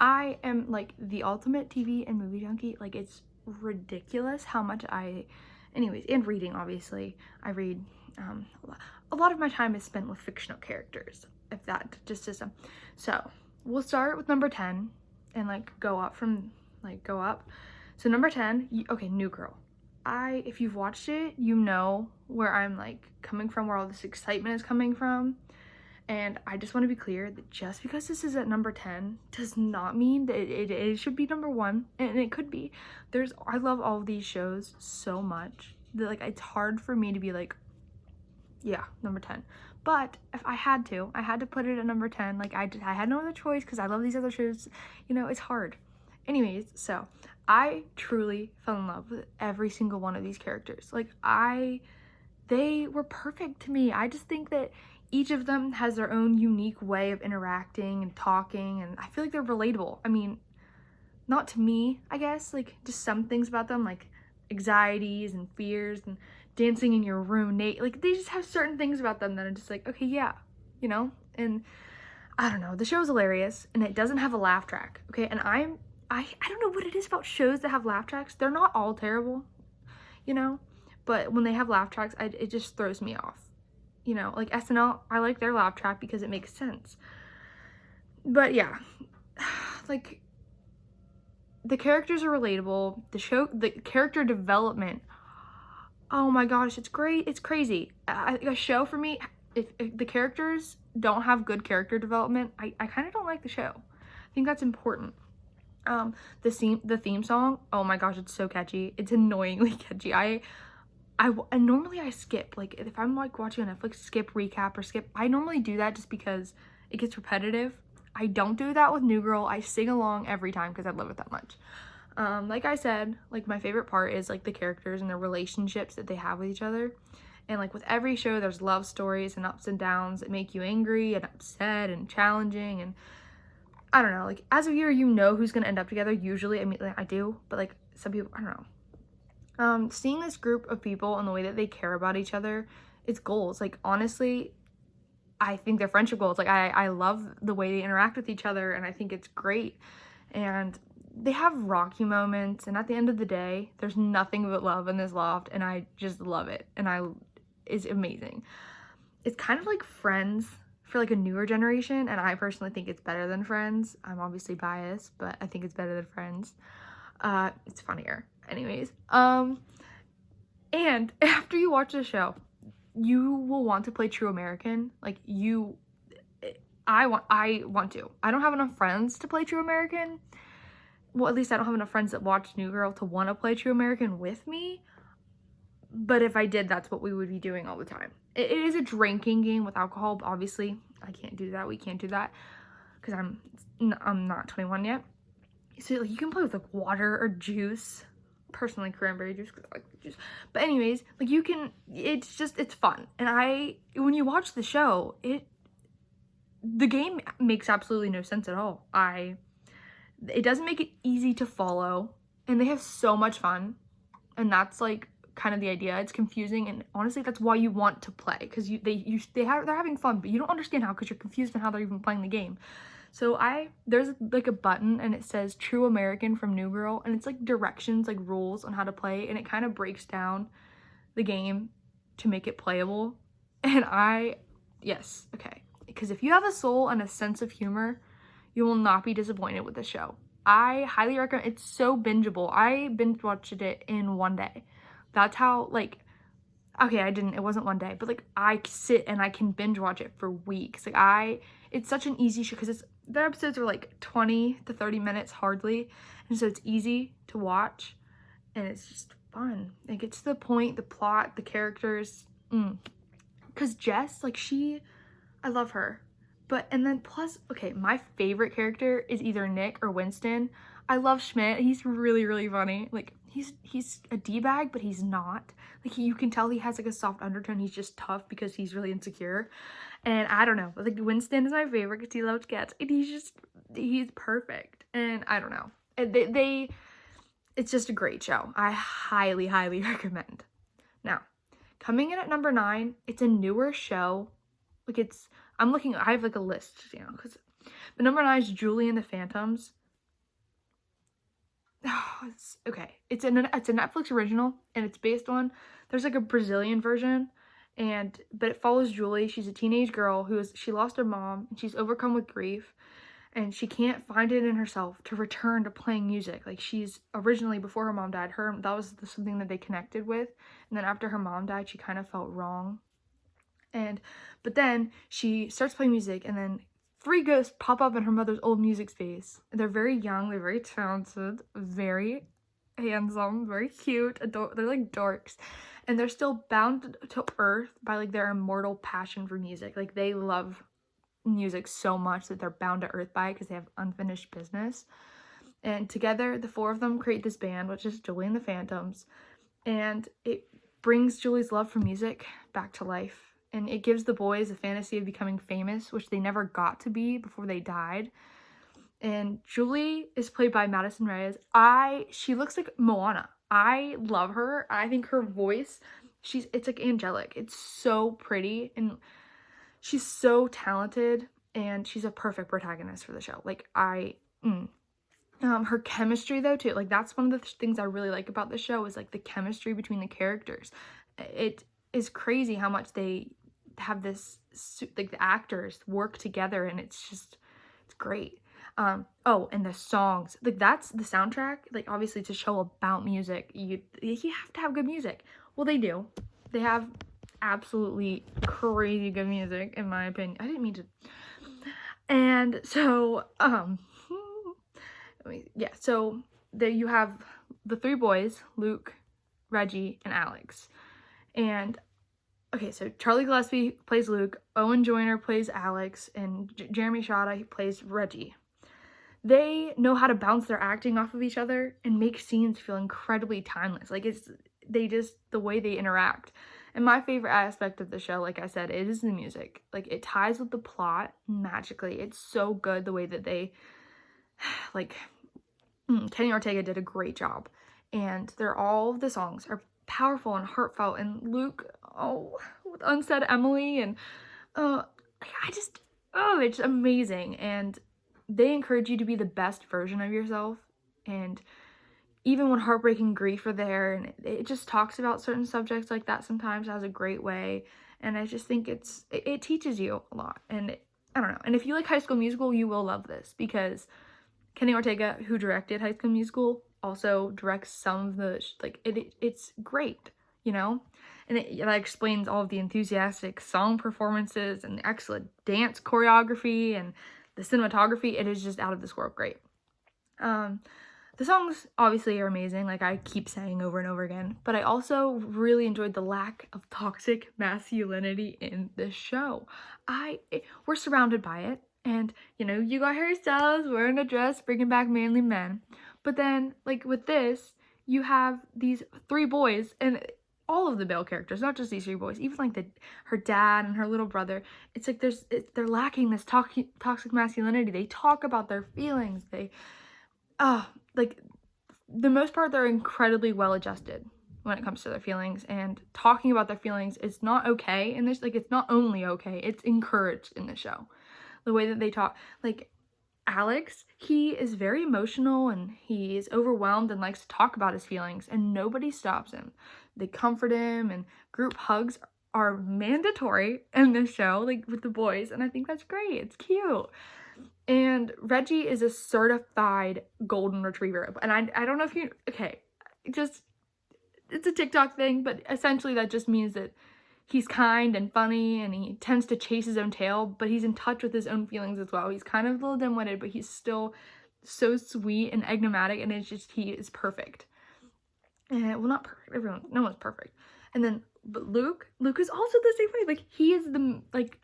I am like the ultimate TV and movie junkie. Like, it's ridiculous how much anyways, and reading, obviously. I read, a lot of my time is spent with fictional characters, if that just is a, so we'll start with number 10 and like go up. So number 10, okay, New Girl. If you've watched it, you know where I'm like coming from, where all this excitement is coming from. And I just want to be clear that just because this is at number 10 does not mean that it should be number 1, and it could be. I love all of these shows so much that like it's hard for me to be like, yeah, number 10. But if I had to put it at number 10. Like, I had no other choice because I love these other shows. You know, it's hard. Anyways, so I truly fell in love with every single one of these characters. Like, they were perfect to me. I just think that each of them has their own unique way of interacting and talking, and I feel like they're relatable. I mean, not to me, I guess, like just some things about them, like anxieties and fears and dancing in your room, like they just have certain things about them that are just like, okay, yeah, you know? And I don't know, the show's hilarious and it doesn't have a laugh track, okay? And I don't know what it is about shows that have laugh tracks. They're not all terrible, you know? But when they have laugh tracks, it just throws me off. You know, like SNL, I like their laugh track because it makes sense. But yeah, like the characters are relatable. The character development, oh my gosh, it's great. It's crazy. A show for me, if the characters don't have good character development, I kind of don't like the show. I think that's important. The theme song, oh my gosh, it's so catchy. It's annoyingly catchy. And normally I skip, like if I'm like watching on Netflix, skip recap or skip. I normally do that just because it gets repetitive. I don't do that with New Girl. I sing along every time because I love it that much. Like I said, like my favorite part is like the characters and the relationships that they have with each other. And like with every show, there's love stories and ups and downs that make you angry and upset and challenging. And I don't know, like as a viewer, you know who's gonna end up together usually. I mean, like, I do, but like some people, I don't know. Seeing this group of people and the way that they care about each other, it's goals. Like, honestly, I think they're friendship goals. Like, I love the way they interact with each other, and I think it's great. And they have rocky moments, and at the end of the day, there's nothing but love in this loft, and I just love it. And it's amazing. It's kind of like Friends for like a newer generation, and I personally think it's better than Friends. I'm obviously biased, but I think it's better than Friends. It's funnier. Anyways, and after you watch the show, you will want to play True American. Like, I want to. I don't have enough friends to play True American. Well, at least I don't have enough friends that watch New Girl to want to play True American with me. But if I did, that's what we would be doing all the time. It is a drinking game with alcohol, but obviously I can't do that. We can't do that because I'm not 21 yet. So like, you can play with like water or juice. Personally, cranberry juice, because I like juice. But anyways, like you can, it's fun. And when you watch the show, the game makes absolutely no sense at all. It doesn't make it easy to follow, and they have so much fun. And that's like kind of the idea. It's confusing, and honestly, that's why you want to play, because they're having fun, but you don't understand how, because you're confused on how they're even playing the game. So there's like a button and it says True American from New Girl, and it's like directions, like rules on how to play, and it kind of breaks down the game to make it playable. And yes, okay. Because if you have a soul and a sense of humor, you will not be disappointed with the show. I highly recommend. It's so bingeable. I binge watched it in one day. That's how, like, okay, it wasn't one day, but like I sit and I can binge watch it for weeks. Like it's such an easy show because their episodes are like 20 to 30 minutes hardly, and so it's easy to watch and it's just fun. It gets to the point, the plot, the characters. Because Jess, like I love her. And then plus, okay, my favorite character is either Nick or Winston. I love Schmidt. He's really, really funny. Like, he's a D-bag, but he's not. Like, you can tell he has like a soft undertone. He's just tough because he's really insecure. And I don't know, like Winston is my favorite because he loves cats, and he's perfect. And I don't know, it's just a great show. I highly, highly recommend. Now, coming in at number 9, it's a newer show. Like I have like a list, you know, but number 9 is Julie and the Phantoms. okay. It's a Netflix original, and it's based on, there's like a Brazilian version, but it follows Julie. She's a teenage girl she lost her mom, and she's overcome with grief, and she can't find it in herself to return to playing music. Like, she's originally, before her mom died, that was something that they connected with, and then after her mom died, she kind of felt wrong. But then she starts playing music, and then 3 ghosts pop up in her mother's old music space. They're very young, they're very talented, very handsome, very cute, they're like dorks, and they're still bound to earth by like their immortal passion for music. Like, they love music so much that they're bound to earth by it because they have unfinished business. And together, the 4 of them create this band, which is Julie and the Phantoms, and it brings Julie's love for music back to life. And it gives the boys a fantasy of becoming famous, which they never got to be before they died. And Julie is played by Madison Reyes. She looks like Moana. I love her. I think her voice, it's like angelic. It's so pretty, and she's so talented, and she's a perfect protagonist for the show. Like, her chemistry though too, like that's one of the things I really like about the show, is like the chemistry between the characters. It is crazy how much they have this, like the actors work together, and it's great. Oh, and the songs, like that's the soundtrack. Like, obviously, to show about music, you have to have good music. Well, they do. They have absolutely crazy good music, in my opinion. I didn't mean to. And so, so there you have the 3 boys, Luke, Reggie, and Alex. And okay, so Charlie Gillespie plays Luke, Owen Joyner plays Alex, and Jeremy Shada plays Reggie. They know how to bounce their acting off of each other and make scenes feel incredibly timeless. Like, the way they interact. And my favorite aspect of the show, like I said, it is the music. Like, it ties with the plot magically. It's so good the way that they, like, Kenny Ortega did a great job. And all the songs are powerful and heartfelt, and Luke, with Unsaid Emily, and it's amazing. And they encourage you to be the best version of yourself, and even when heartbreak and grief are there, and it just talks about certain subjects like that sometimes as a great way. And I just think it teaches you a lot. And I don't know, and if you like High School Musical, you will love this, because Kenny Ortega, who directed High School Musical, also directs some of the it's great, you know. And it explains all of the enthusiastic song performances and the excellent dance choreography and the cinematography. It is just out of this world great. The songs obviously are amazing, like I keep saying over and over again, but I also really enjoyed the lack of toxic masculinity in this show. We're surrounded by it, and you got Harry Styles wearing a dress, bringing back manly men. But then, like with this, you have these 3 boys, and all of the male characters, not just these 3 boys, even like her dad and her little brother. It's like they're lacking this toxic masculinity. They talk about their feelings. Like the most part, they're incredibly well adjusted when it comes to their feelings, and talking about their feelings is not okay in this. Like, it's not only okay, it's encouraged in the show. The way that they talk, like Alex, he is very emotional, and he is overwhelmed and likes to talk about his feelings, and nobody stops him. They comfort him, and group hugs are mandatory in this show, like with the boys, and I think that's great. It's cute. And Reggie is a certified golden retriever. And I don't know if it's a TikTok thing, but essentially that just means that he's kind and funny, and he tends to chase his own tail, but he's in touch with his own feelings as well. He's kind of a little dim-witted, but he's still so sweet and enigmatic, and he is perfect. And, well, not perfect. No one's perfect. And then, but Luke is also the same way. Like, he is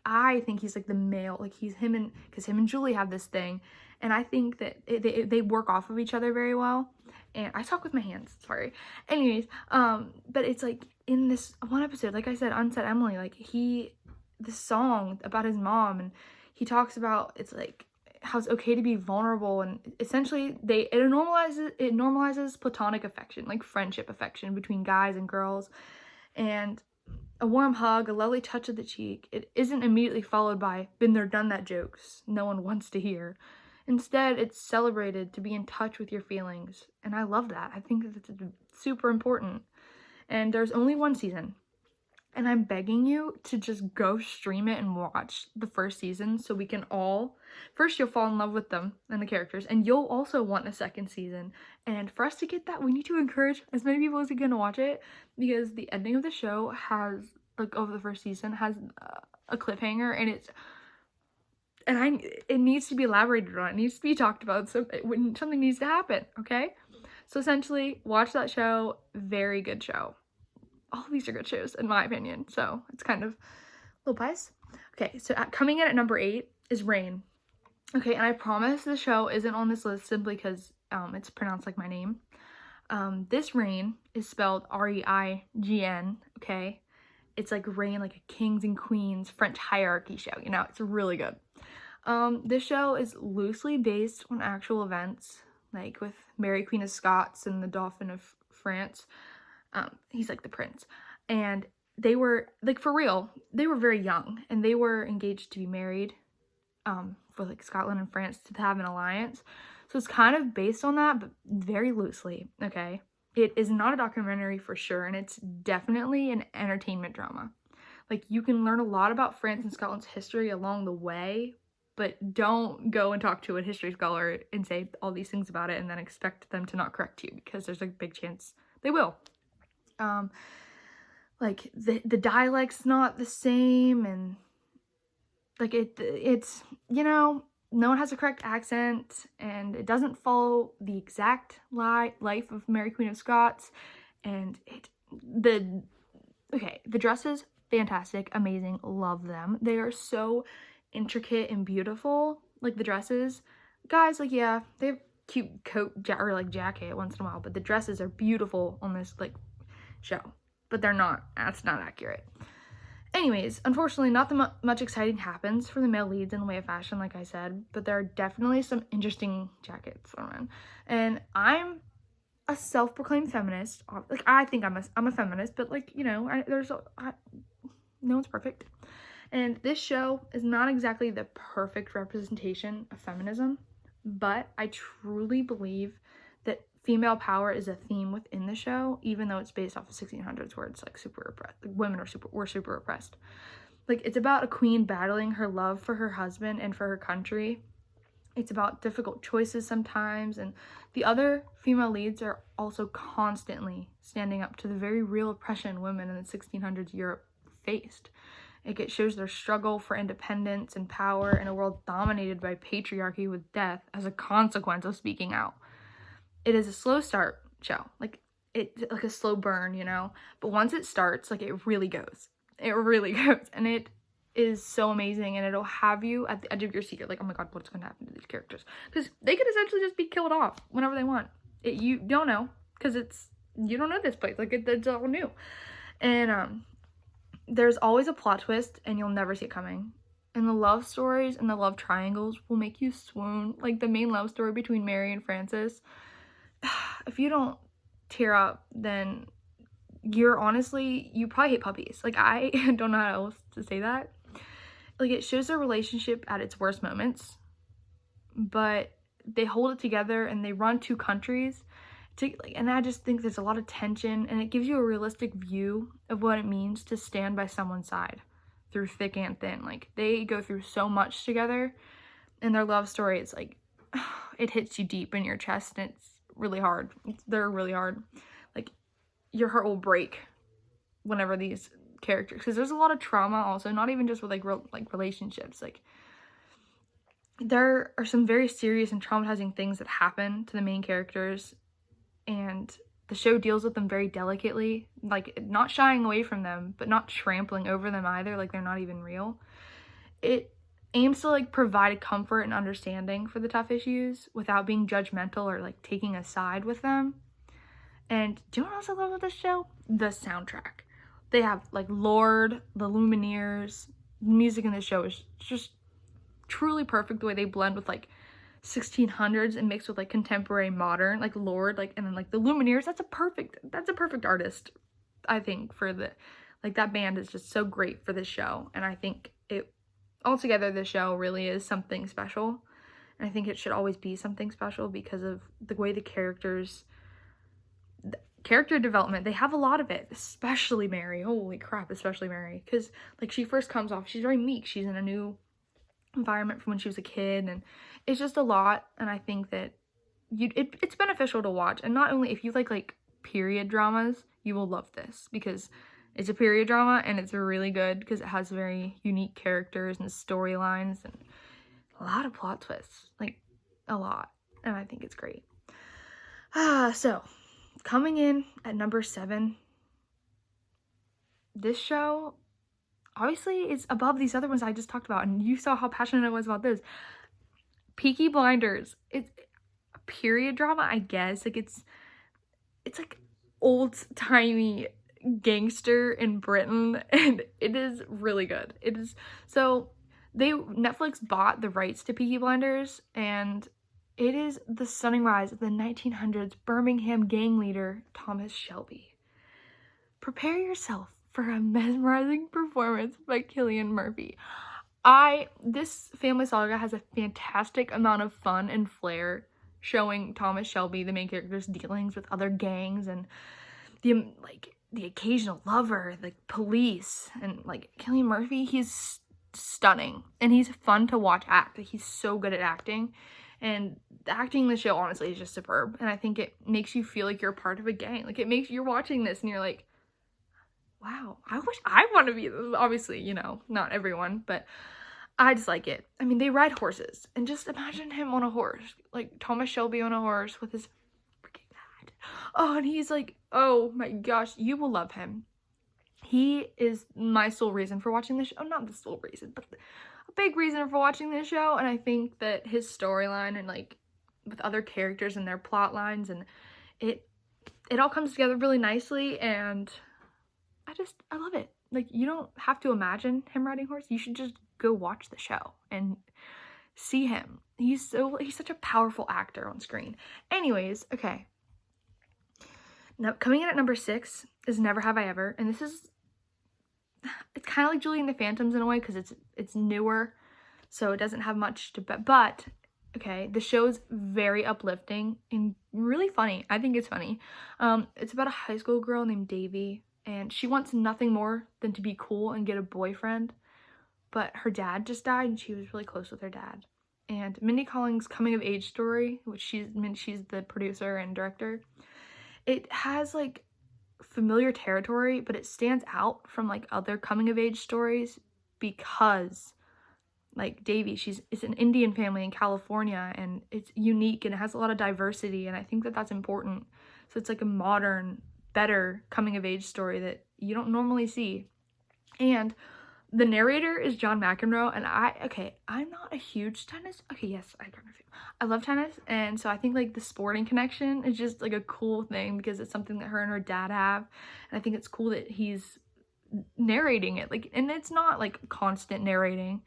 I think he's like the male, like because him and Julie have this thing, and I think that they work off of each other very well. And I talk with my hands, sorry. Anyways, but it's like in this one episode, like I said, Unsaid Emily, like this song about his mom, and he talks about, it's like how it's okay to be vulnerable, and essentially it normalizes platonic affection, like friendship affection between guys and girls. And a warm hug, a lovely touch of the cheek, it isn't immediately followed by been there, done that jokes no one wants to hear. Instead, it's celebrated to be in touch with your feelings. And I love that. I think that's super important. And there's only one season. And I'm begging you to just go stream it and watch the first season so we can all, first you'll fall in love with them and the characters, and you'll also want a second season. And for us to get that, we need to encourage as many people as can to watch it, because the ending of the show has, like, over the first season, has a cliffhanger, and it needs to be elaborated on. It needs to be talked about. So something needs to happen, okay? So essentially, watch that show. Very good show. All of these are good shows, in my opinion. So it's kind of a little biased. Okay, so coming in at number 8 is Rain. Okay, and I promise the show isn't on this list simply because it's pronounced like my name. This Rain is spelled R-E-I-G-N, okay? It's like Rain, like a kings and queens French hierarchy show, you know? It's really good. This show is loosely based on actual events, like with Mary Queen of Scots and the Dauphin of France. He's like the prince. And they were, like, for real, they were very young, and they were engaged to be married for, like, Scotland and France to have an alliance. So it's kind of based on that, but very loosely, okay? It is not a documentary for sure, and it's definitely an entertainment drama. Like, you can learn a lot about France and Scotland's history along the way, but don't go and talk to a history scholar and say all these things about it and then expect them to not correct you, because there's a big chance they will. Like, the dialect's not the same, and like it's, you know, no one has a correct accent, and it doesn't follow the exact life of Mary Queen of Scots. And the dresses, fantastic, amazing, love them. They are so intricate and beautiful. Like, the dresses, guys, like, yeah, they have cute coat or like jacket once in a while, but the dresses are beautiful on this, like, show, but that's not accurate. Anyways, unfortunately, not much exciting happens for the male leads in the way of fashion, like I said, but there are definitely some interesting jackets for men. And I'm a self-proclaimed feminist. Like, I think I'm a feminist, but, like, you know, no one's perfect. And this show is not exactly the perfect representation of feminism, but I truly believe that female power is a theme within the show, even though it's based off of 1600s where it's, like, super oppressed. Like, women were super oppressed. Like, it's about a queen battling her love for her husband and for her country. It's about difficult choices sometimes, and the other female leads are also constantly standing up to the very real oppression women in the 1600s Europe faced. It shows their struggle for independence and power in a world dominated by patriarchy, with death as a consequence of speaking out. It is a slow start show, like a slow burn, you know, but once it starts, like, it really goes, and it is so amazing, and it'll have you at the edge of your seat. You're like, oh my god, what's going to happen to these characters? Because they could essentially just be killed off whenever they want. You don't know, because you don't know this place, like, it's all new. And there's always a plot twist, and you'll never see it coming. And the love stories and the love triangles will make you swoon. Like, the main love story between Mary and Francis, if you don't tear up, then you probably hate puppies. Like, I don't know how else to say that. Like, it shows their relationship at its worst moments, but they hold it together, and they run 2 countries. And I just think there's a lot of tension, and it gives you a realistic view of what it means to stand by someone's side through thick and thin. Like, they go through so much together, and their love story, it's like, it hits you deep in your chest, and it's really hard. They're really hard. Like, your heart will break whenever these characters, because there's a lot of trauma also, not even just with, like, relationships. Like, there are some very serious and traumatizing things that happen to the main characters, and the show deals with them very delicately, like, not shying away from them, but not trampling over them either, like they're not even real. It aims to, like, provide a comfort and understanding for the tough issues without being judgmental or, like, taking a side with them. And do you know what else I love about this show? The soundtrack. They have, like, Lorde, the Lumineers. The music in this show is just truly perfect, the way they blend with, like, 1600s and mixed with, like, contemporary modern, like Lorde, like, and then, like, the Lumineers. That's a perfect artist, I think, for the, like, that band is just so great for this show. And I think altogether, this show really is something special. And I think it should always be something special because of the way the character development, they have a lot of it, especially Mary. Holy crap, especially Mary. Because, like, she first comes off, she's very meek. She's in a new environment from when she was a kid, and it's just a lot. And I think that it's beneficial to watch. And not only if you like period dramas, you will love this, because it's a period drama and it's really good because it has very unique characters and storylines and a lot of plot twists, like a lot. And I think it's great. So coming in at number 7, this show obviously is above these other ones I just talked about, and you saw how passionate I was about this. Peaky Blinders. It's a period drama, I guess. Like it's like old-timey gangster in Britain, and it is really good. It is. So Netflix bought the rights to Peaky Blinders, and it is the stunning rise of the 1900s Birmingham gang leader Thomas Shelby. Prepare yourself for a mesmerizing performance by Cillian Murphy. This family saga has a fantastic amount of fun and flair, showing Thomas Shelby, the main character's dealings with other gangs and the occasional lover, the police, and Cillian Murphy. He's stunning and he's fun to watch act. He's so good at acting, and the acting in the show honestly is just superb. And I think it makes you feel like you're a part of a gang. Like it makes you're watching this and you're like, wow, I wish I want to be this. Obviously, you know, not everyone, but I just like it. I mean, they ride horses, and just imagine him on a horse, like Thomas Shelby on a horse with his freaking hat. Oh, and he's like, oh my gosh, you will love him. He is my sole reason for watching this show. Not the sole reason, but a big reason for watching this show. And I think that his storyline and with other characters and their plot lines, and it all comes together really nicely, and I love it. Like, you don't have to imagine him riding horse. You should just go watch the show and see him. He's such a powerful actor on screen. Anyways, okay. Now, coming in at number 6 is Never Have I Ever, and it's kind of like Julie and the Phantoms in a way, because it's newer, so it doesn't have much to, but okay, the show is very uplifting and really funny. I think it's funny. It's about a high school girl named Davy, and she wants nothing more than to be cool and get a boyfriend, but her dad just died, and she was really close with her dad. And Mindy Kaling's coming of age story, which she's the producer and director, it has familiar territory, but it stands out from other coming of age stories because Davy, it's an Indian family in California, and it's unique and it has a lot of diversity, and I think that that's important. So it's a modern, better coming of age story that you don't normally see. And the narrator is John McEnroe, and I'm not a huge tennis. Okay, yes, I love tennis, and so I think the sporting connection is just a cool thing because it's something that her and her dad have, and I think it's cool that he's narrating it, and it's not constant narrating.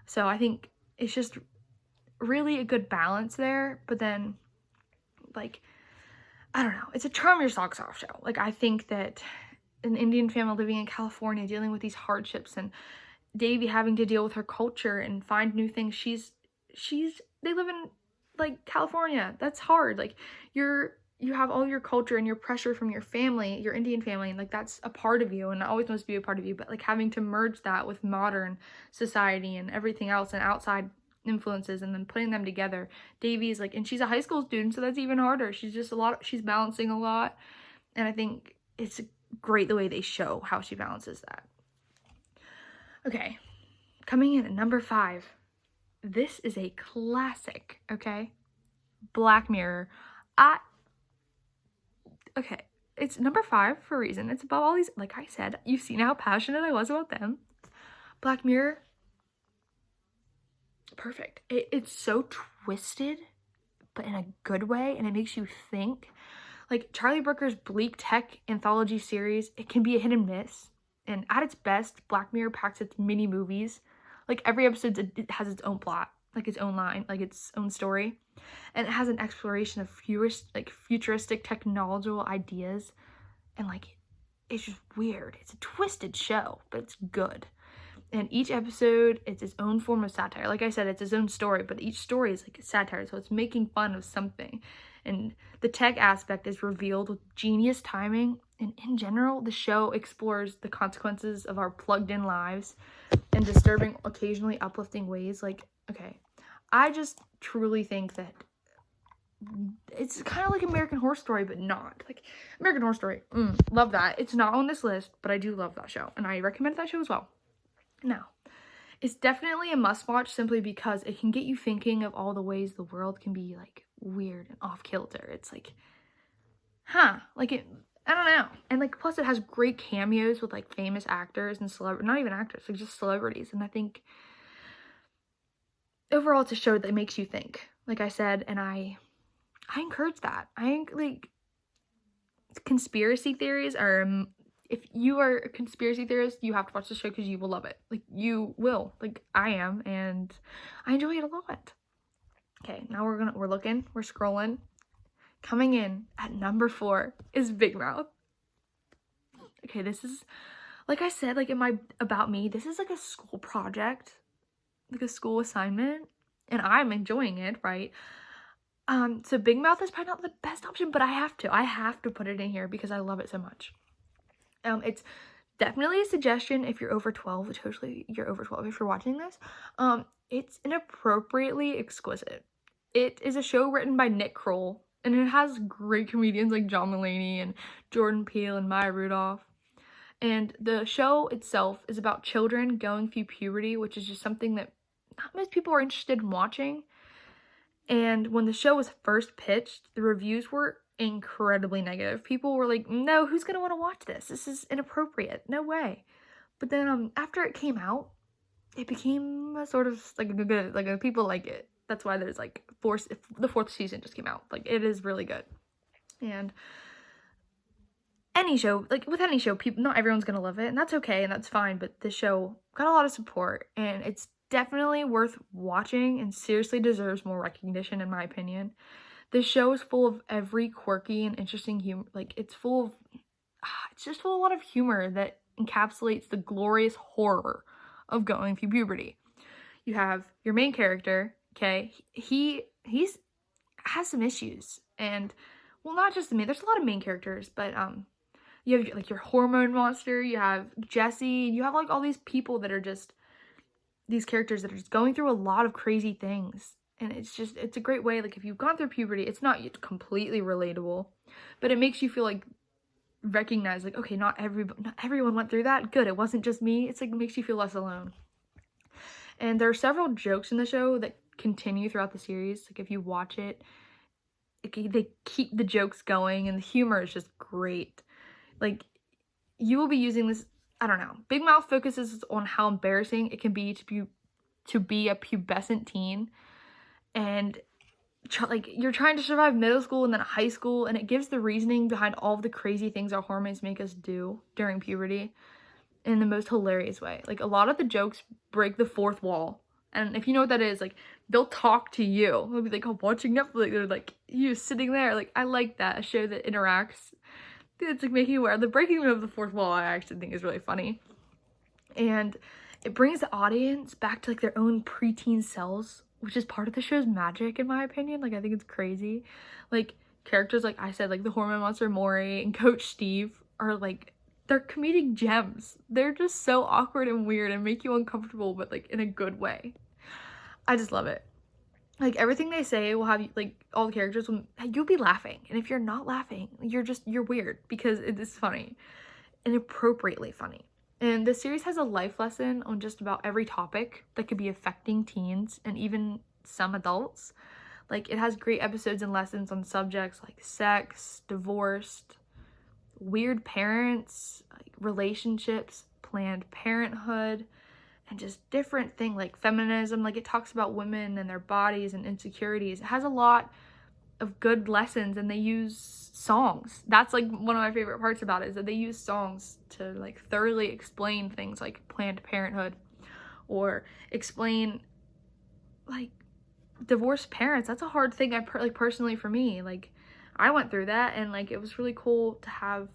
So I think it's just really a good balance there. But then I don't know, it's a charm your socks off show. I think that an Indian family living in California dealing with these hardships, and Davy having to deal with her culture and find new things. They live in California. That's hard. You have all your culture and your pressure from your family, your Indian family, and that's a part of you and it always must be a part of you, but having to merge that with modern society and everything else and outside influences and then putting them together. Davy's and she's a high school student, so that's even harder. She's balancing a lot, and I think it's great the way they show how she balances that. Okay, coming in at number 5. This is a classic, okay? Black Mirror. Okay, it's number 5 for a reason. It's above all these, like I said, you've seen how passionate I was about them. Black Mirror, perfect. It's so twisted, but in a good way, and it makes you think. Charlie Brooker's bleak tech anthology series, it can be a hit and miss. And at its best, Black Mirror packs its mini movies. Every episode, it has its own plot, its own line, its own story. And it has an exploration of futuristic technological ideas. And it's just weird. It's a twisted show, but it's good. And each episode, it's its own form of satire. Like I said, it's its own story, but each story is like a satire, so it's making fun of something. And the tech aspect is revealed with genius timing. And in general, the show explores the consequences of our plugged-in lives in disturbing, occasionally uplifting ways. Like, okay, I just truly think that it's kind of like American Horror Story, but not. Like, American Horror Story, love that. It's not on this list, but I do love that show, and I recommend that show as well. Now, it's definitely a must-watch simply because it can get you thinking of all the ways the world can be, like, weird and off-kilter. It's like, like, I don't know. And, like, plus it has great cameos with, like, famous actors and not even actors, like, just celebrities. And I think overall it's a show that makes you think, like I said, and I encourage that. I think, like, conspiracy theories are, if you are a conspiracy theorist, you have to watch the show because you will love it. Like, you will. Like, I am, and I enjoy it a lot. Okay, now we're scrolling. Coming in at number 4 is Big Mouth. Okay, this is, like I said, like in my About Me, this is like a school project, like a school assignment, and I'm enjoying it, right? So Big Mouth is probably not the best option, but I have to put it in here because I love it so much. It's definitely a suggestion if you're over 12, totally you're over 12 if you're watching this. It's inappropriately exquisite. It is a show written by Nick Kroll, and it has great comedians like John Mulaney and Jordan Peele and Maya Rudolph. And the show itself is about children going through puberty, which is just something that not most people are interested in watching. And when the show was first pitched, the reviews were incredibly negative. People were like, no, who's gonna want to watch this? This is inappropriate. No way. But then after it came out, it became a sort of like a good, like people like it. That's why there's like the 4th season just came out. Like, it is really good. And any show, like with any show, people, not everyone's gonna love it, and that's okay and that's fine, but this show got a lot of support, and it's definitely worth watching and seriously deserves more recognition, in my opinion. This show is full of every quirky and interesting humor. Like, it's just full of a lot of humor that encapsulates the glorious horror of going through puberty. You have your main character, okay? He's has some issues, and well, not just the main. There's a lot of main characters, but you have like your hormone monster. You have Jesse. And you have like all these people that are just these characters that are just going through a lot of crazy things. And it's a great way, like if you've gone through puberty, it's not completely relatable, but it makes you feel like recognize, like, okay, not everyone went through that. Good, it wasn't just me. It's like, it makes you feel less alone. And there are several jokes in the show that continue throughout the series. Like, if you watch it, they keep the jokes going, and the humor is just great. Like, you will be using this, I don't know. Big Mouth focuses on how embarrassing it can be to be a pubescent teen, and like, you're trying to survive middle school and then high school, and it gives the reasoning behind all of the crazy things our hormones make us do during puberty in the most hilarious way. Like, a lot of the jokes break the fourth wall, and if you know what that is, like, they'll talk to you. They'll be like, oh, watching Netflix, they're like, you sitting there. Like, I like that, a show that interacts. It's like making you aware. The breaking of the fourth wall, I actually think, is really funny, and it brings the audience back to like their own preteen selves, which is part of the show's magic, in my opinion. Like, I think it's crazy. Like, characters like I said, like the hormone monster Maury and Coach Steve are like, they're comedic gems. They're just so awkward and weird and make you uncomfortable, but like in a good way. I just love it. Like, everything they say will have you, like, all the characters will, you'll be laughing, and if you're not laughing, you're weird, because it is funny and appropriately funny. And the series has a life lesson on just about every topic that could be affecting teens and even some adults. Like, it has great episodes and lessons on subjects like sex, divorce, weird parents, like relationships, Planned Parenthood, and just different things like feminism. Like, it talks about women and their bodies and insecurities. It has a lot of good lessons, and they use songs. That's like one of my favorite parts about it, is that they use songs to like thoroughly explain things like Planned Parenthood, or explain like divorced parents. That's a hard thing, like personally for me. Like, I went through that, and like it was really cool to have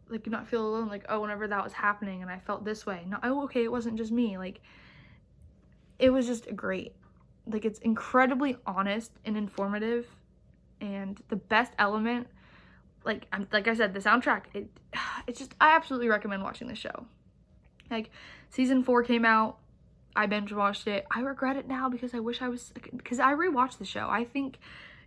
like not feel alone, like, oh, whenever that was happening and I felt this way, no, oh, okay, it wasn't just me. Like, it was just great. Like, it's incredibly honest and informative, and the best element, like I said, the soundtrack, it's just, I absolutely recommend watching this show. Like, season 4 came out, I binge watched it. I regret it now because I wish I was, because I rewatched the show. I think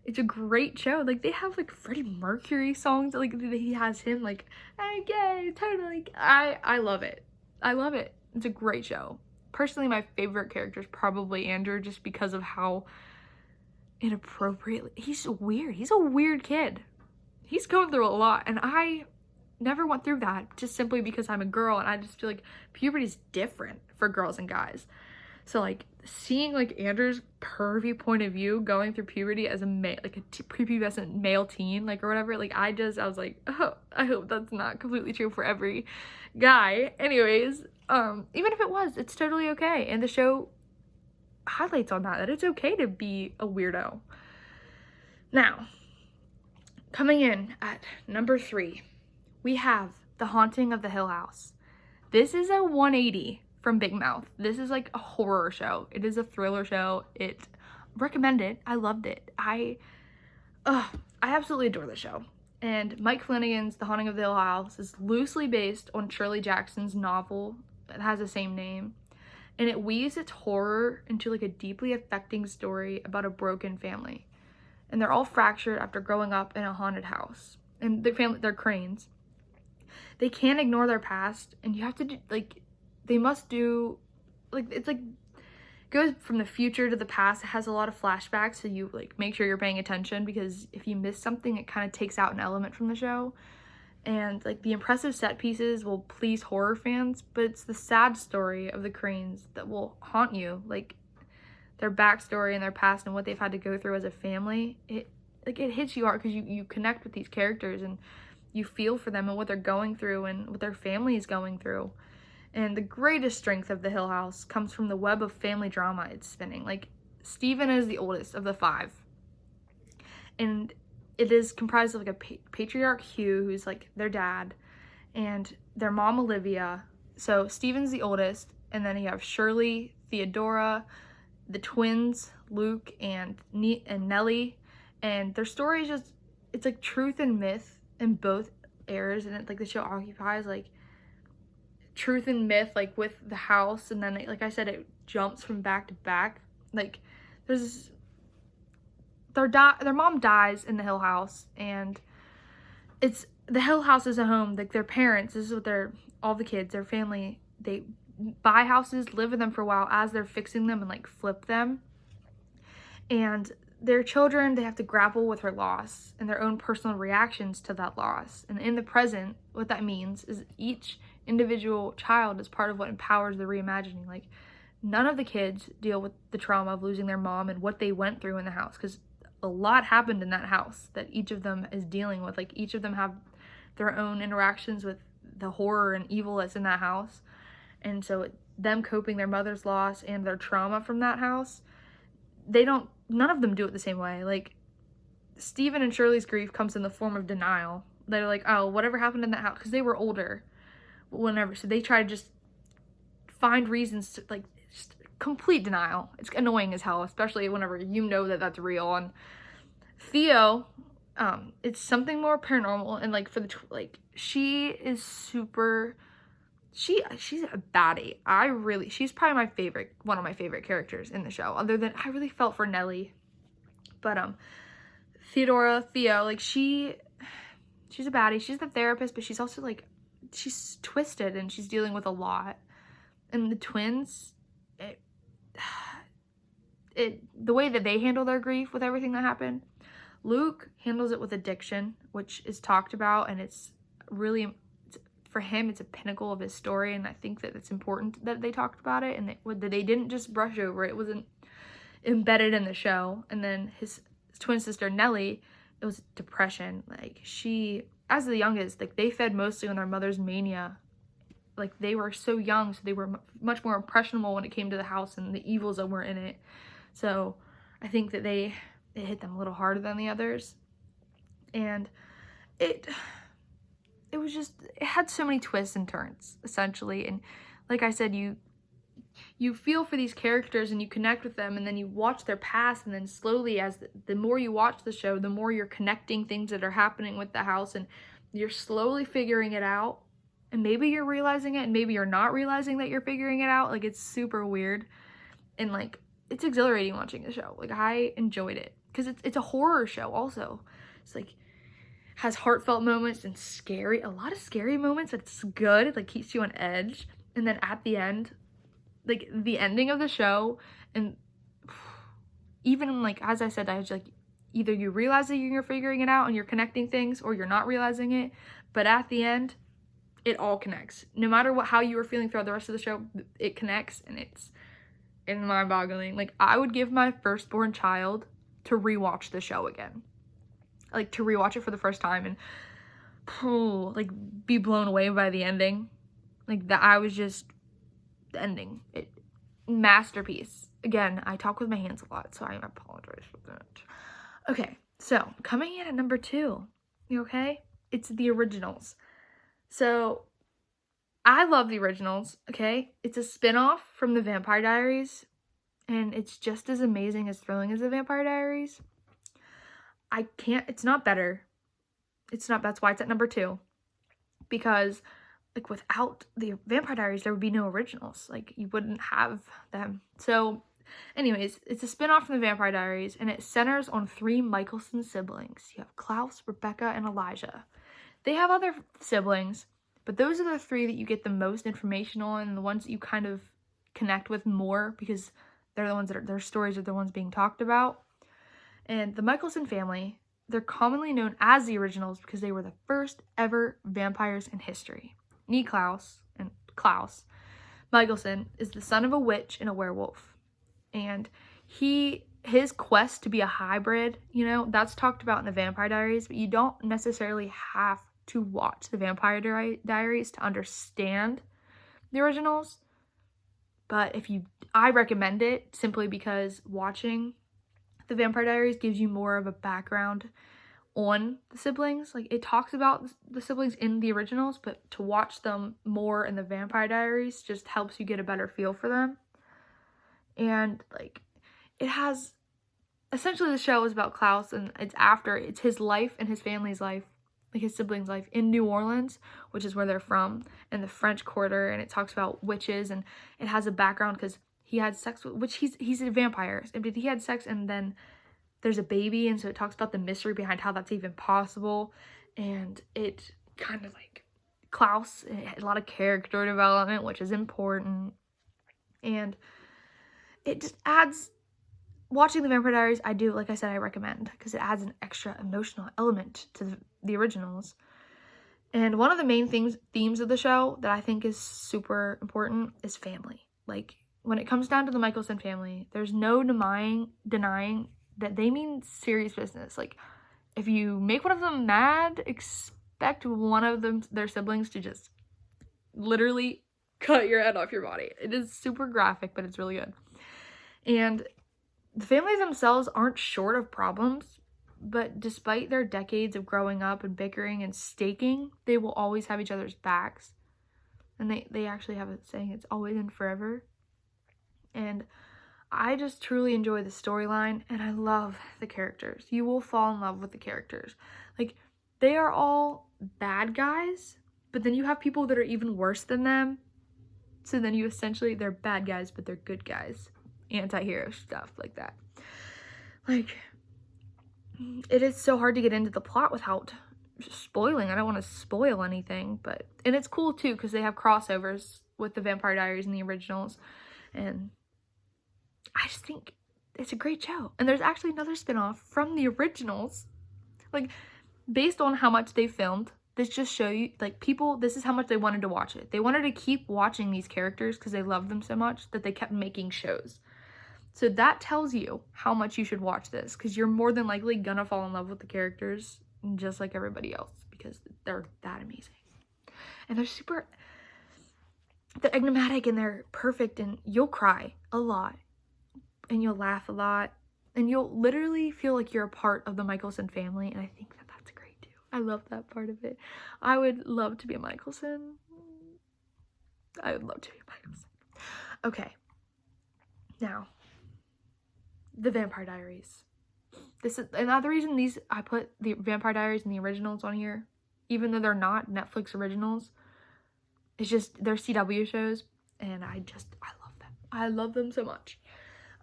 it's a great show. Like, they have like Freddie Mercury songs, like he has him like, hey, yay, totally. I love it. I love it. It's a great show. Personally, my favorite character is probably Andrew, just because of how inappropriately, he's weird. He's a weird kid. He's going through a lot, and I never went through that, just simply because I'm a girl, and I just feel like puberty's different for girls and guys. So like seeing like Andrew's pervy point of view going through puberty as a male, like a prepubescent male teen, like, or whatever, like I was like, oh, I hope that's not completely true for every guy. Anyways, even if it was, it's totally okay, and the show highlights on that it's okay to be a weirdo. Now, coming in at number 3, we have The Haunting of the Hill House. This is a 180 from Big Mouth. This is like a horror show. It is a thriller show. Recommend it. I loved it. I absolutely adore the show. And Mike Flanagan's The Haunting of the Hill House is loosely based on Shirley Jackson's novel that has the same name. And it weaves its horror into like a deeply affecting story about a broken family. And they're all fractured after growing up in a haunted house. And they're Cranes. They can't ignore their past, and you have to do, like, they must do, like, it's like, goes from the future to the past. It has a lot of flashbacks, so you, like, make sure you're paying attention, because if you miss something, it kind of takes out an element from the show. And, like, the impressive set pieces will please horror fans, but it's the sad story of the Cranes that will haunt you. Like, their backstory and their past and what they've had to go through as a family, it hits you hard, because you connect with these characters, and you feel for them and what they're going through and what their family is going through. And the greatest strength of the Hill House comes from the web of family drama it's spinning. Like, Stephen is the oldest of the 5. And it is comprised of like a patriarch, Hugh, who's like their dad, and their mom, Olivia. So Stephen's the oldest, and then you have Shirley, Theodora, the twins, Luke and Nellie. And their story is just, it's like truth and myth in both eras, and it, like, the show occupies like truth and myth, like with the house, and then like I said, it jumps from back to back. Like, there's their mom dies in the Hill House, and it's the Hill House is a home, like their parents, this is what all the kids, their family, they buy houses, live in them for a while as they're fixing them and like flip them, and their children, they have to grapple with her loss and their own personal reactions to that loss. And in the present, what that means is each individual child is part of what empowers the reimagining. Like, none of the kids deal with the trauma of losing their mom and what they went through in the house, because a lot happened in that house that each of them is dealing with. Like, each of them have their own interactions with the horror and evil that's in that house. And so them coping their mother's loss and their trauma from that house, none of them do it the same way. Like, Stephen and Shirley's grief comes in the form of denial. They're like, oh, whatever happened in that house, because they were older, so they try to just find reasons to, like, just complete denial. It's annoying as hell, especially whenever you know that that's real. And Theo, it's something more paranormal, and like she is super, she's a baddie. She's probably one of my favorite characters in the show, other than I really felt for Nellie. But Theo, like, she's a baddie. She's the therapist, but she's also like, she's twisted and she's dealing with a lot. And the twins, the way that they handle their grief with everything that happened, Luke handles it with addiction, which is talked about, and it's really, for him, it's a pinnacle of his story, and I think that it's important that they talked about it, and that they didn't just brush over it. It wasn't embedded in the show. And then his twin sister, Nellie, it was depression. Like, she, as the youngest, like, they fed mostly on their mother's mania. Like, they were so young, so they were much more impressionable when it came to the house and the evils that were in it. So I think that it hit them a little harder than the others. And it was just, it had so many twists and turns, essentially. And like I said, you feel for these characters and you connect with them, and then you watch their past, and then slowly, as the more you watch the show, the more you're connecting things that are happening with the house, and you're slowly figuring it out. And maybe you're realizing it, and maybe you're not realizing that you're figuring it out. Like, it's super weird. And like, it's exhilarating watching the show. Like, I enjoyed it because it's a horror show also. It's like, has heartfelt moments and a lot of scary moments. It's good. It like keeps you on edge. And then at the end, like the ending of the show, and even like, as I said, I was like, either you realize that you're figuring it out and you're connecting things, or you're not realizing it. But at the end, it all connects. No matter how you were feeling throughout the rest of the show, it connects, and it's mind-boggling. Like, I would give my firstborn child to rewatch the show again. Like, to rewatch it for the first time and like be blown away by the ending. Like, that, I was just, the ending, masterpiece. Again, I talk with my hands a lot, so I apologize for that. Okay, so coming in at number 2, you okay? It's The Originals. So I love The Originals, okay? It's a spin-off from The Vampire Diaries, and it's just as amazing as thrilling as The Vampire Diaries. It's not better. That's why it's at number 2. Because, like, without The Vampire Diaries, there would be no Originals. Like, you wouldn't have them. So, anyways, it's a spin-off from The Vampire Diaries, and it centers on 3 Michelson siblings. You have Klaus, Rebecca, and Elijah. They have other siblings, but those are the 3 that you get the most information on, and the ones that you kind of connect with more, because they're the ones their stories are the ones being talked about. And the Michelson family, they're commonly known as the Originals because they were the first ever vampires in history. Klaus Michelson is the son of a witch and a werewolf. And his quest to be a hybrid, that's talked about in the Vampire Diaries, but you don't necessarily have to watch the Vampire Diaries to understand the Originals. But I recommend it simply because watching the Vampire Diaries gives you more of a background on the siblings. Like, it talks about the siblings in the Originals, but to watch them more in the Vampire Diaries just helps you get a better feel for them. And like, it has, essentially the show is about Klaus, and it's his life and his family's life, like his siblings' life in New Orleans, which is where they're from, in the French Quarter, and it talks about witches, and it has a background because he had sex with, which he's a vampire, and he had sex, and then there's a baby, and so it talks about the mystery behind how that's even possible. And it kind of like Klaus, it had a lot of character development, which is important, and it just adds, watching the Vampire Diaries, like I said, I recommend, because it adds an extra emotional element to the Originals. And one of the main themes of the show that I think is super important is family. Like, when it comes down to the Michelson family, there's no denying that they mean serious business. Like, if you make one of them mad, expect one of their siblings to just literally cut your head off your body. It is super graphic, but it's really good. And the families themselves aren't short of problems, but despite their decades of growing up and bickering and staking, they will always have each other's backs. And they actually have a saying, it's always and forever. And I just truly enjoy the storyline, and I love the characters. You will fall in love with the characters. Like, they are all bad guys, but then you have people that are even worse than them. So then they're bad guys, but they're good guys. Anti-hero stuff like that. Like, it is so hard to get into the plot without spoiling. I don't want to spoil anything, and it's cool too because they have crossovers with the Vampire Diaries and the Originals, and I just think it's a great show. And there's actually another spinoff from the Originals, like, based on how much they filmed. This just show you, like, people, this is how much they wanted to watch it. They wanted to keep watching these characters because they loved them so much that they kept making shows. So that tells you how much you should watch this, because you're more than likely gonna fall in love with the characters just like everybody else because they're that amazing. And they're enigmatic, and they're perfect, and you'll cry a lot, and you'll laugh a lot, and you'll literally feel like you're a part of the Michelson family, and I think that that's great too. I love that part of it. I would love to be a Michelson. I would love to be a Michelson. Okay. Now, the Vampire Diaries. This is another reason I put the Vampire Diaries and the originals on here, even though they're not Netflix originals. It's just they're CW shows, and I love them. I love them so much.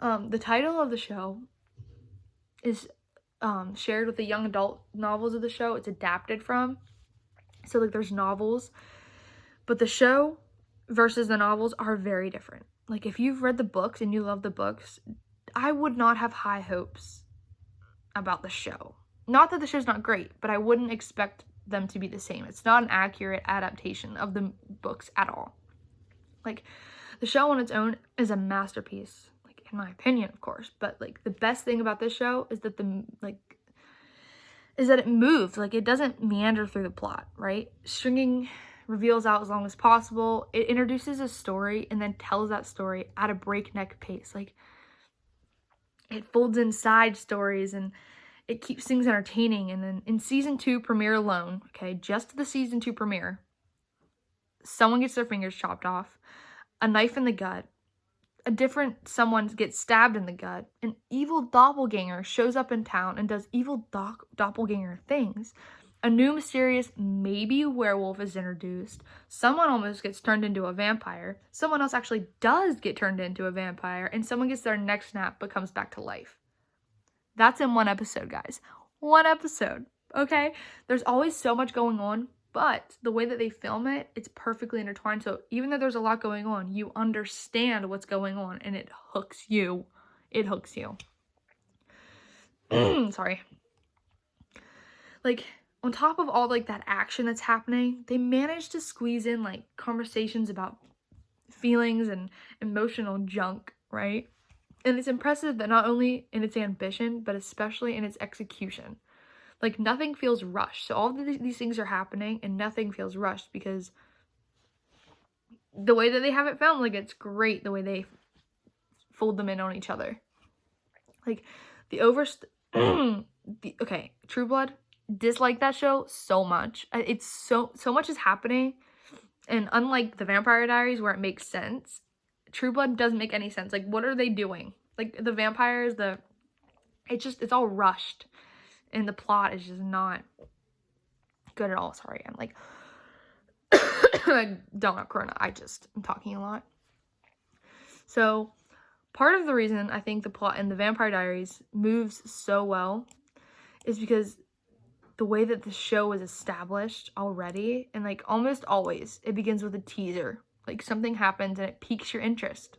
The title of the show is shared with the young adult novels of the show. It's adapted from. So like there's novels, but the show versus the novels are very different. Like if you've read the books and you love the books, I would not have high hopes about the show. Not that the show's not great, but I wouldn't expect them to be the same. It's not an accurate adaptation of the books at all. Like the show on its own is a masterpiece, like in my opinion, of course, but like the best thing about this show is that it moves. Like it doesn't meander through the plot, right? Stringing reveals out as long as possible. It introduces a story and then tells that story at a breakneck pace. Like it folds in side stories and it keeps things entertaining. And then in season 2 premiere alone, okay, just the season 2 premiere, someone gets their fingers chopped off, a knife in the gut, someone gets stabbed in the gut, an evil doppelganger shows up in town and does evil doppelganger things. A new mysterious maybe werewolf is introduced. Someone almost gets turned into a vampire. Someone else actually does get turned into a vampire, and someone gets their neck snapped but comes back to life. That's in one episode, guys. One episode, okay? There's always so much going on, but the way that they film it, it's perfectly intertwined. So even though there's a lot going on, you understand what's going on, and it hooks you. It hooks you. Sorry. Like, on top of all, like, that action that's happening, they managed to squeeze in, like, conversations about feelings and emotional junk, right? And it's impressive that not only in its ambition, but especially in its execution. Like, nothing feels rushed. So all of these things are happening, and nothing feels rushed because the way that they have it filmed, like, it's great the way they fold them in on each other. Like, okay, True Blood, dislike that show so much. It's so much is happening, and unlike the Vampire Diaries where it makes sense, True Blood doesn't make any sense. Like, what are they doing? Like, the vampires, it's all rushed, and the plot is just not good at all. Sorry, I'm like, I don't have corona. I'm talking a lot. So, part of the reason I think the plot in the Vampire Diaries moves so well is because the way that the show is established already, and like almost always, it begins with a teaser. Like something happens and it piques your interest.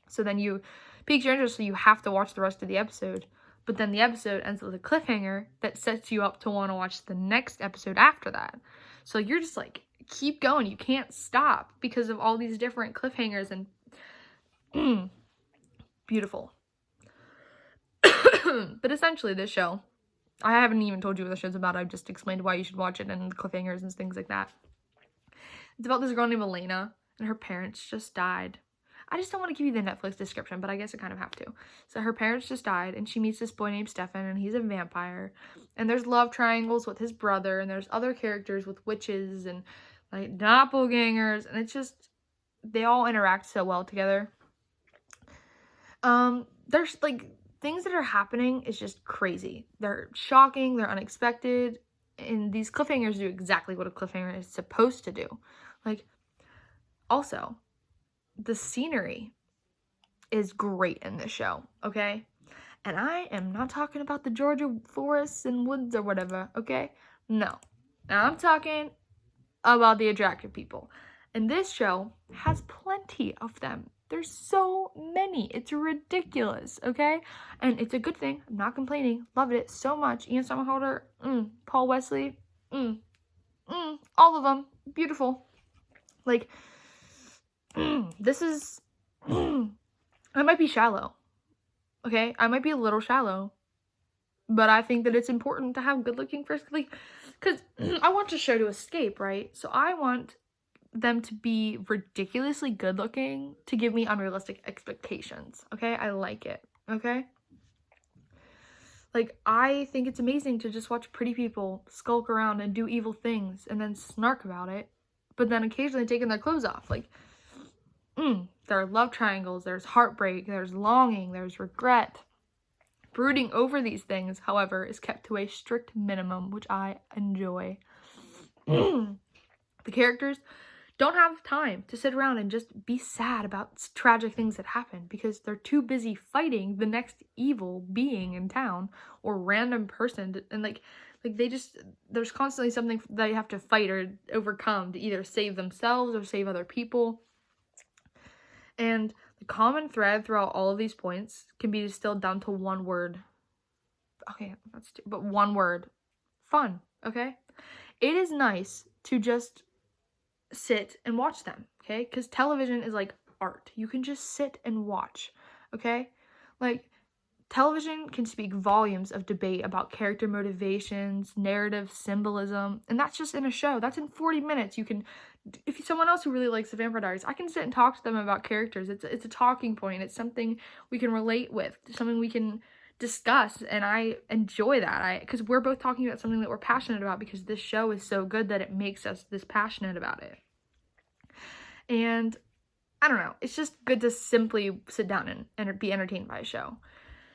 So then piques your interest, so you have to watch the rest of the episode. But then the episode ends with a cliffhanger that sets you up to want to watch the next episode after that. So you're just like, keep going. You can't stop because of all these different cliffhangers and beautiful. But essentially this show, I haven't even told you what the show's about. I've just explained why you should watch it and the cliffhangers and things like that. It's about this girl named Elena, and her parents just died. I just don't want to give you the Netflix description, but I guess I kind of have to. So her parents just died, and she meets this boy named Stefan, and he's a vampire. And there's love triangles with his brother, and there's other characters with witches and like doppelgangers, and it's just, they all interact so well together. There's like things that are happening is just crazy. They're shocking, they're unexpected, and these cliffhangers do exactly what a cliffhanger is supposed to do. Like, also, the scenery is great in this show, okay? And I am not talking about the Georgia forests and woods or whatever, okay? No. Now I'm talking about the attractive people. And this show has plenty of them. There's so many. It's ridiculous, okay? And it's a good thing. I'm not complaining. Loved it so much. Ian Somerhalder, Paul Wesley, all of them. Beautiful. Like, this is, I might be shallow, okay? I might be a little shallow, but I think that it's important to have good-looking first, like, because I want the show to escape, right? So I want them to be ridiculously good-looking to give me unrealistic expectations, okay? I like it, okay? Like, I think it's amazing to just watch pretty people skulk around and do evil things and then snark about it, but then occasionally taking their clothes off. Like, there are love triangles, there's heartbreak, there's longing, there's regret. Brooding over these things, however, is kept to a strict minimum, which I enjoy. The characters don't have time to sit around and just be sad about tragic things that happen because they're too busy fighting the next evil being in town or random person. And like there's constantly something they have to fight or overcome to either save themselves or save other people. And the common thread throughout all of these points can be distilled down to one word. Okay, but one word. Fun, okay? It is nice to just sit and watch them, okay? Because television is like art. You can just sit and watch, okay? Like, television can speak volumes of debate about character motivations, narrative symbolism, and that's just in a show. That's in 40 minutes. You can, if someone else who really likes The Vampire Diaries, I can sit and talk to them about characters. It's a talking point. It's something we can relate with, something we can discuss, and I enjoy that. Because we're both talking about something that we're passionate about because this show is so good that it makes us this passionate about it. And I don't know, it's just good to simply sit down and be entertained by a show.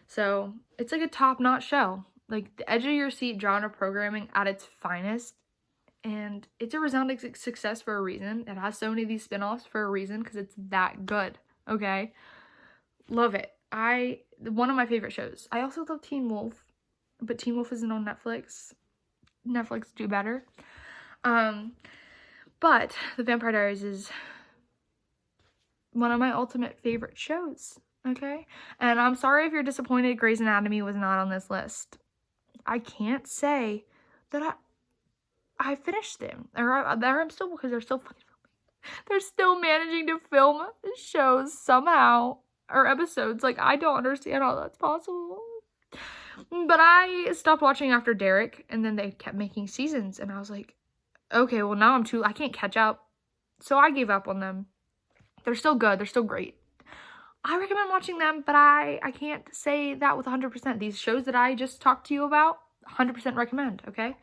So it's like a top-notch show, like the edge of your seat genre programming at its finest. And it's a resounding success for a reason. It has so many of these spin-offs for a reason because it's that good, okay? Love it. One of my favorite shows. I also love Teen Wolf, but Teen Wolf isn't on Netflix. Netflix do better. But The Vampire Diaries is one of my ultimate favorite shows, okay? And I'm sorry if you're disappointed Grey's Anatomy was not on this list. I can't say that I finished them. I'm still, because they're still fucking filming. They're still managing to film shows somehow, or episodes. Like, I don't understand how that's possible. But I stopped watching after Derek, and then they kept making seasons, and I was like, okay, well now I can't catch up. So I gave up on them. They're still good. They're still great. I recommend watching them, but I can't say that with 100%. These shows that I just talked to you about, 100% recommend, okay?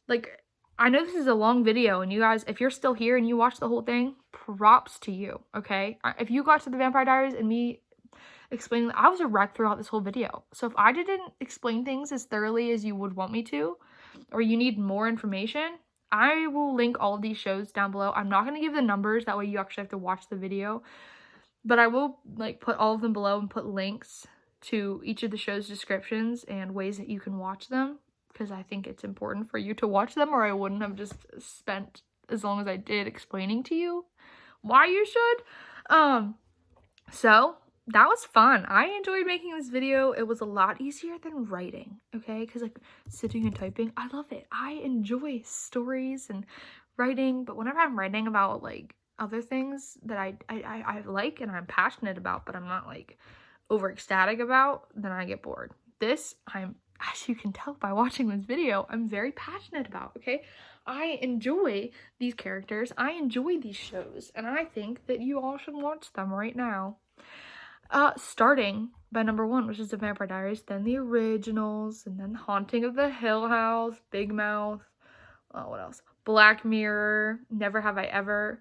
Like, I know this is a long video, and you guys, if you're still here and you watched the whole thing, props to you, okay? If you got to The Vampire Diaries and me explaining, I was a wreck throughout this whole video. So if I didn't explain things as thoroughly as you would want me to, or you need more information, I will link all of these shows down below. I'm not going to give the numbers, that way you actually have to watch the video. But I will like put all of them below and put links to each of the show's descriptions and ways that you can watch them, because I think it's important for you to watch them, or I wouldn't have just spent as long as I did explaining to you why you should. So that was fun. I enjoyed making this video. It was a lot easier than writing, okay? Because like sitting and typing, I love it. I enjoy stories and writing, but whenever I'm writing about like other things that I like and I'm passionate about, but I'm not like over ecstatic about, then I get bored. This, as you can tell by watching this video, I'm very passionate about, okay? I enjoy these characters, I enjoy these shows, and I think that you all should watch them right now. Starting by number 1, which is The Vampire Diaries, then the originals, and then Haunting of the Hill House, Big Mouth, what else? Black Mirror, Never Have I Ever,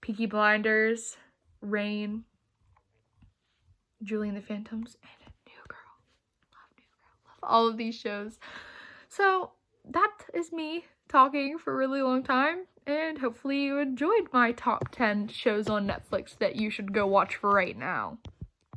Peaky Blinders, Rain, Julie and the Phantoms, and New Girl. Love New Girl. Love all of these shows. So that is me talking for a really long time, and hopefully you enjoyed my top 10 shows on Netflix that you should go watch for right now.